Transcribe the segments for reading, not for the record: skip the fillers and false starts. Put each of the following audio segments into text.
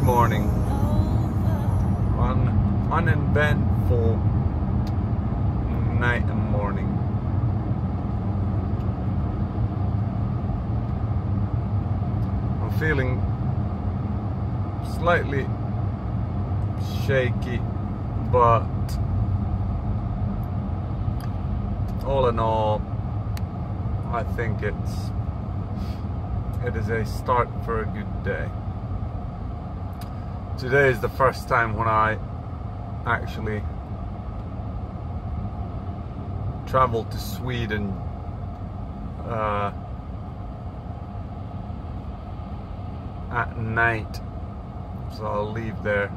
morning. Uneventful night and morning. I'm feeling slightly shaky, but all in all, I think it is a start for a good day. Today is the first time when I actually traveled to Sweden at night, so I'll leave there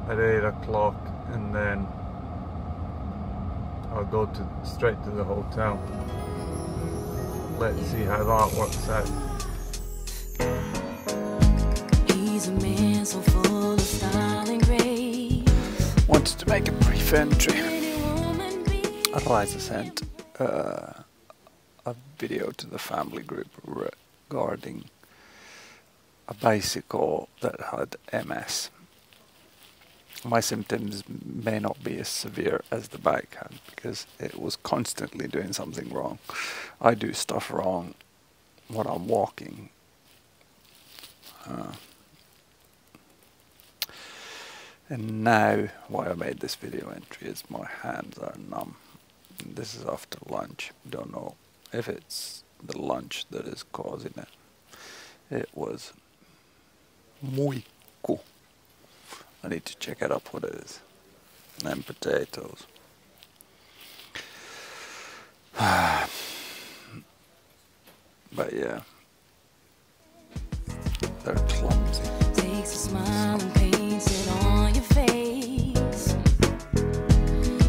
at 8 o'clock and then I'll go straight to the hotel. Let's see how that works out. He's a man so full of style and grace. Wanted to make a brief entry. Raisa sent a video to the family group regarding a bicycle that had MS. My symptoms may not be as severe as the bike had because it was constantly doing something wrong. I do stuff wrong when I'm walking. And now why I made this video entry is my hands are numb. And this is after lunch. Don't know if it's the lunch that is causing it. It was muikku. I need to check it up what it is. And potatoes. But yeah, they're clumsy. Takes a smile and paints it on your face.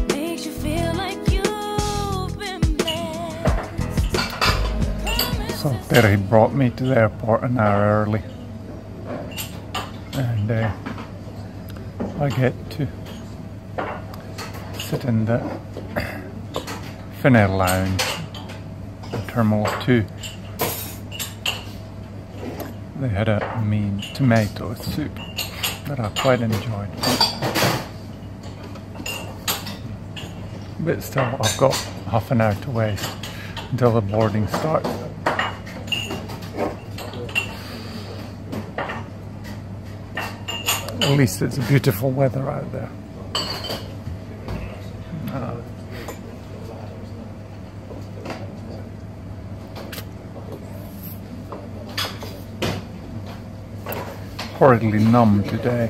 Makes you feel like you've been blessed. So Terry brought me to the airport an hour early, and I get to sit in the Finnair lounge in Terminal 2. They had a mean tomato soup that I quite enjoyed. But still, I've got half an hour to waste until the boarding starts. At least it's beautiful weather out there. Horridly numb today.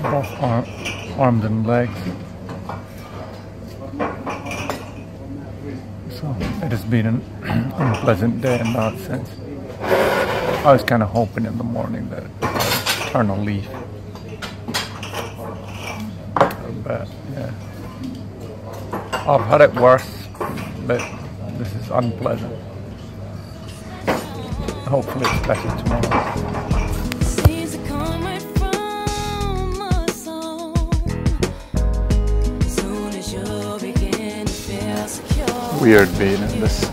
Both arms and legs. So it has been an unpleasant day in that sense. I was kind of hoping in the morning that I'd turn a leaf. But yeah, I've had it worse, but this is unpleasant. Hopefully it's better tomorrow. Weird being in this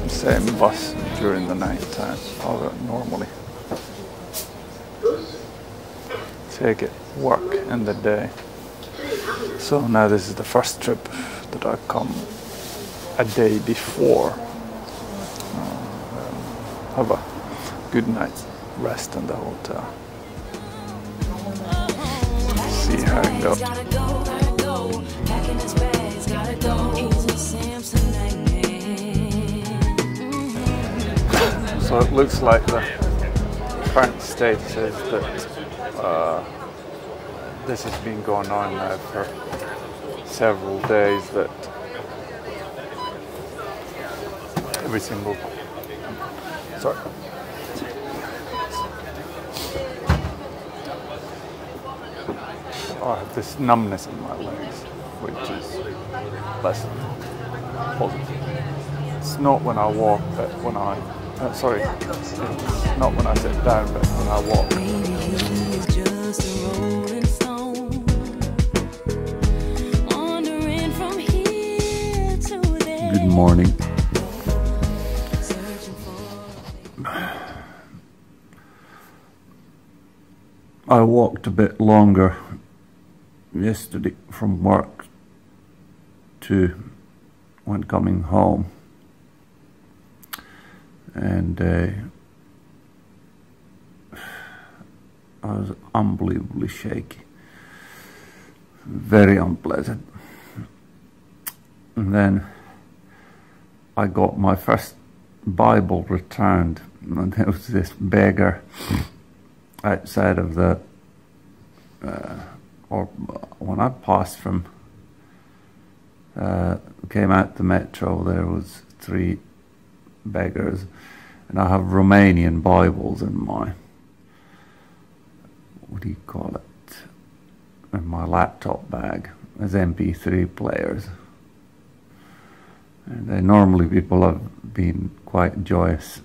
same bus during the night time. I would normally take it work in the day. So now this is the first trip that I come a day before. Have a good night's rest in the hotel. See how it goes. So it looks like the current status is that this has been going on now for several days, that every single... Sorry. I have this numbness in my legs, which is less than positive. It's not when I walk, but when I... sorry, it's not when I sit down, but when I walk. Good morning. I walked a bit longer yesterday from work to when coming home, and I was unbelievably shaky, very unpleasant. And then I got my first Bible returned, and there was this beggar outside of the, or when I passed from, came out the metro, there was 3 beggars, and I have Romanian Bibles in my, what do you call it, in my laptop bag as MP3 players. And normally people have been quite joyous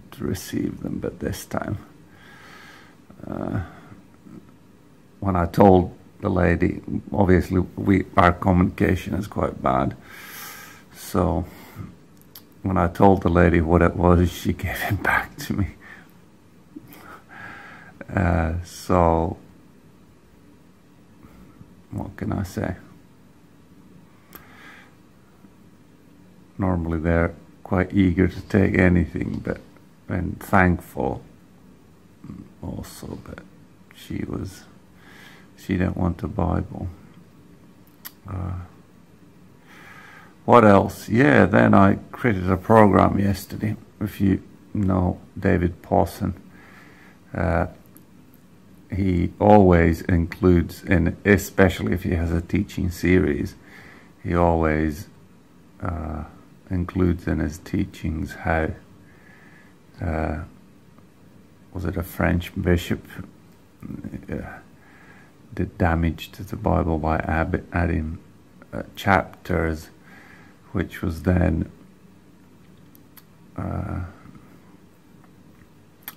to receive them, but this time, when I told the lady, obviously our communication is quite bad, so when I told the lady what it was, she gave it back to me. So what can I say? Normally they're quite eager to take anything, but and thankful also, but she didn't want a Bible. What else? Yeah, then I created a program yesterday. If you know David Pawson, he always includes in, especially if he has a teaching series, he always includes in his teachings how was it a French bishop did damage to the Bible by adding chapters, which was then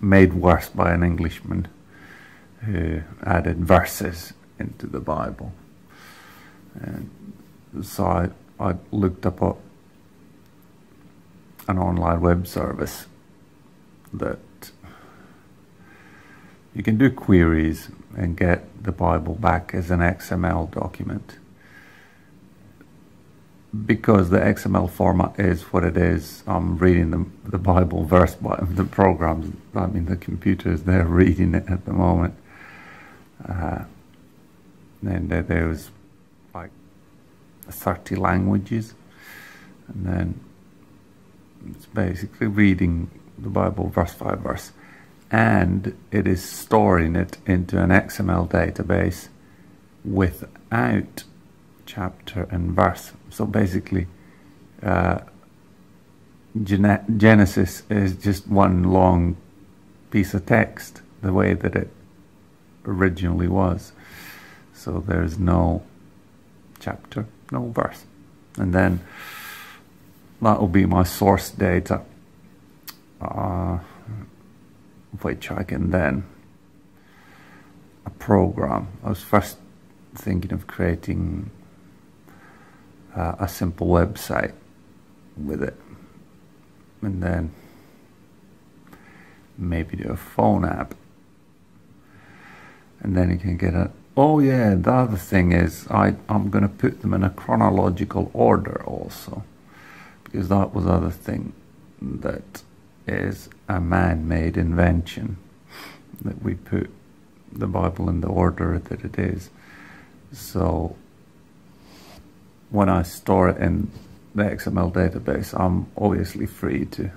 made worse by an Englishman who added verses into the Bible. And so I looked up an online web service that you can do queries and get the Bible back as an XML document. Because the XML format is what it is, I'm reading the Bible verse by the programs, I mean the computers, they're reading it at the moment. And there's like 30 languages, and then it's basically reading the Bible verse by verse, and it is storing it into an XML database without chapter and verse. So basically Genesis is just one long piece of text, the way that it originally was. So there's no chapter, no verse. And then that will be my source data, which I can then program. I was first thinking of creating a simple website with it, and then maybe do a phone app, and then you can get a, oh yeah, the other thing is I'm going to put them in a chronological order also, because that was the other thing that is a man-made invention, that we put the Bible in the order that it is. So when I store it in the XML database, I'm obviously free to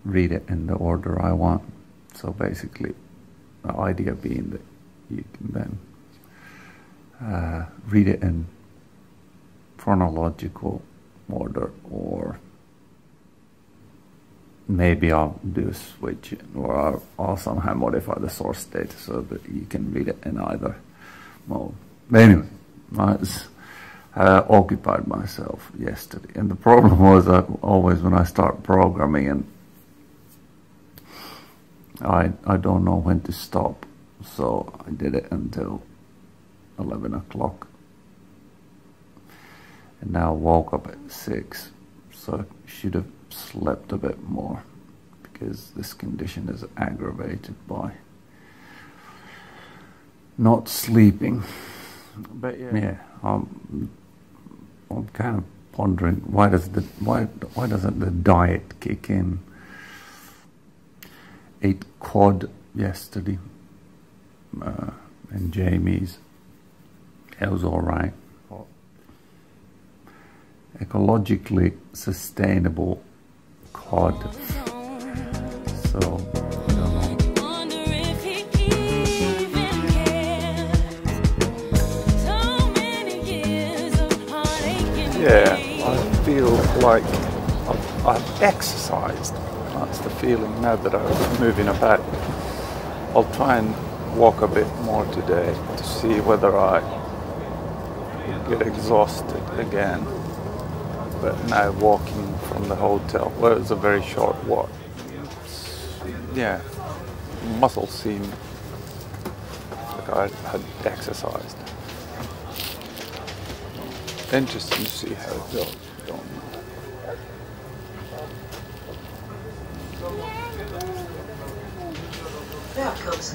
read it in the order I want. So basically, the idea being that you can then read it in chronological order, or maybe I'll do a switch, or I'll somehow modify the source data so that you can read it in either mode. But anyway, I occupied myself yesterday, and the problem was that always when I start programming, and I don't know when to stop, so I did it until 11 o'clock and now woke up at 6, so I should have slept a bit more, because this condition is aggravated by not sleeping. But yeah, I'm kind of pondering, why doesn't the diet kick in? Ate cod yesterday, and Jamie's. It was all right. Ecologically sustainable cod. So I don't know. Wonder if he even cares. So many years of heartache and Yeah, pain. I feel like I've exercised. That's the feeling now that I'm moving about. I'll try and walk a bit more today to see whether I get exhausted again. But now walking from the hotel, well, it was a very short walk. Yeah, muscles seem like I had exercised. Interesting to see how it goes. Don't know.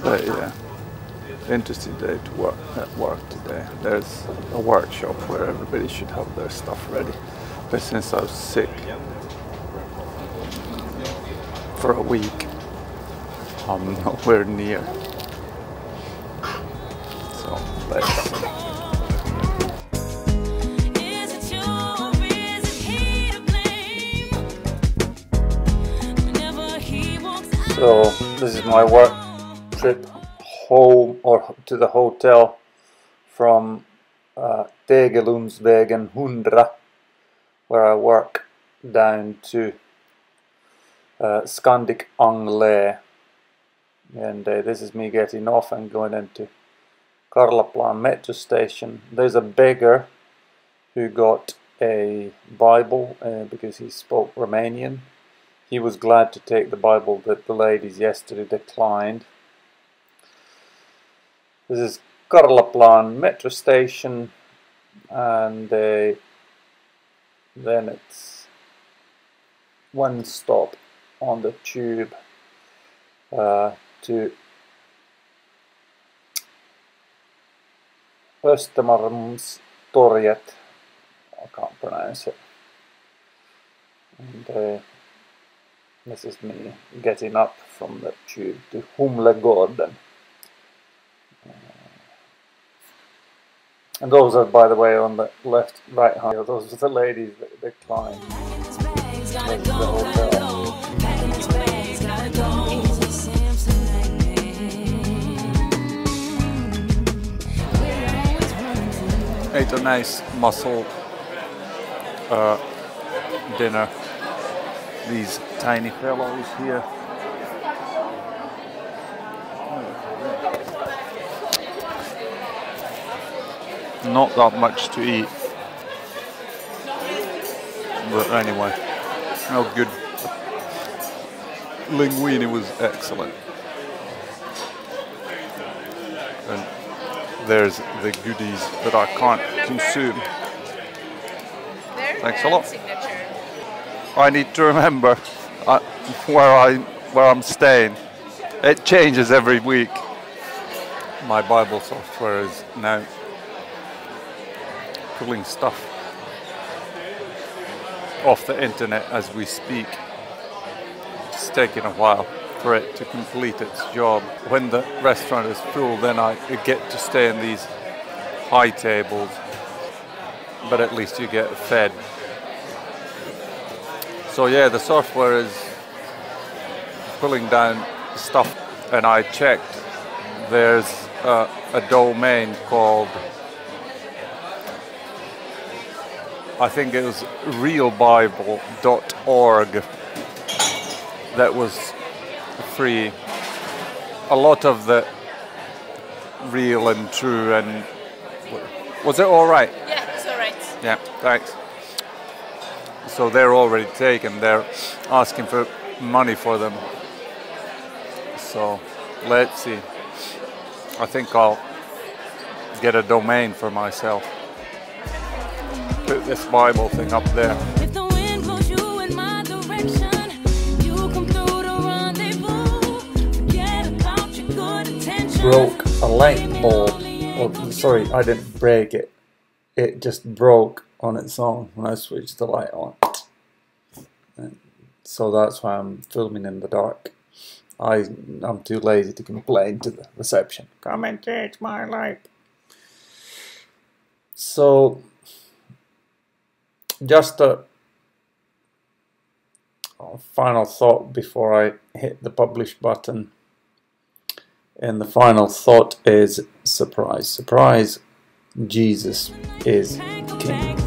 But yeah, interesting day to work at work today. There's a workshop where everybody should have their stuff ready. But since I was sick for a week, I'm nowhere near. So let's see. Is it you or is it he to blame? Whenever he walks out. So this is my work trip home or to the hotel from Tegelumsvägen 100, where I work, down to Scandic Anglais, and this is me getting off and going into Karlaplan metro station. There's a beggar who got a Bible because he spoke Romanian. He was glad to take the Bible that the ladies yesterday declined. This is Karlaplan metro station, and then it's one stop on the tube to Östermalmstorget. I can't pronounce it. And this is me getting up from the tube to Humlegården. And those are, by the way, on the left, right hand. Those are the ladies that decline. Packing his bags, gotta That's the go, hotel. gotta go. Packing his bags, gotta go. He's a Samsonite man. We're always running to. Ate a nice mussel dinner. These tiny fellows here. Not that much to eat, but anyway, how good. Linguine was excellent. And there's the goodies that I can't consume. Thanks a lot. I need to remember where I'm staying. It changes every week. My Bible software is now pulling stuff off the internet as we speak. It's taking a while for it to complete its job. When the restaurant is full, then I get to stay in these high tables, but at least you get fed. So yeah, the software is pulling down stuff, and I checked. There's a domain called, I think it was realbible.org, that was free. A lot of the real and true, and was it all right? Yeah, it's all right. Yeah, thanks. So they're already taken. They're asking for money for them. So let's see. I think I'll get a domain for myself. put this Bible thing up there. If the wind blows you in my direction, you come through the rendezvous. Forget about your good intentions. Broke a light bulb. Oh, sorry, I didn't break it. It just broke on its own when I switched the light on. And so that's why I'm filming in the dark. I'm too lazy to complain to the reception. Come and change my light. So, just a final thought before I hit the publish button. And the final thought is surprise. Surprise, Jesus is King.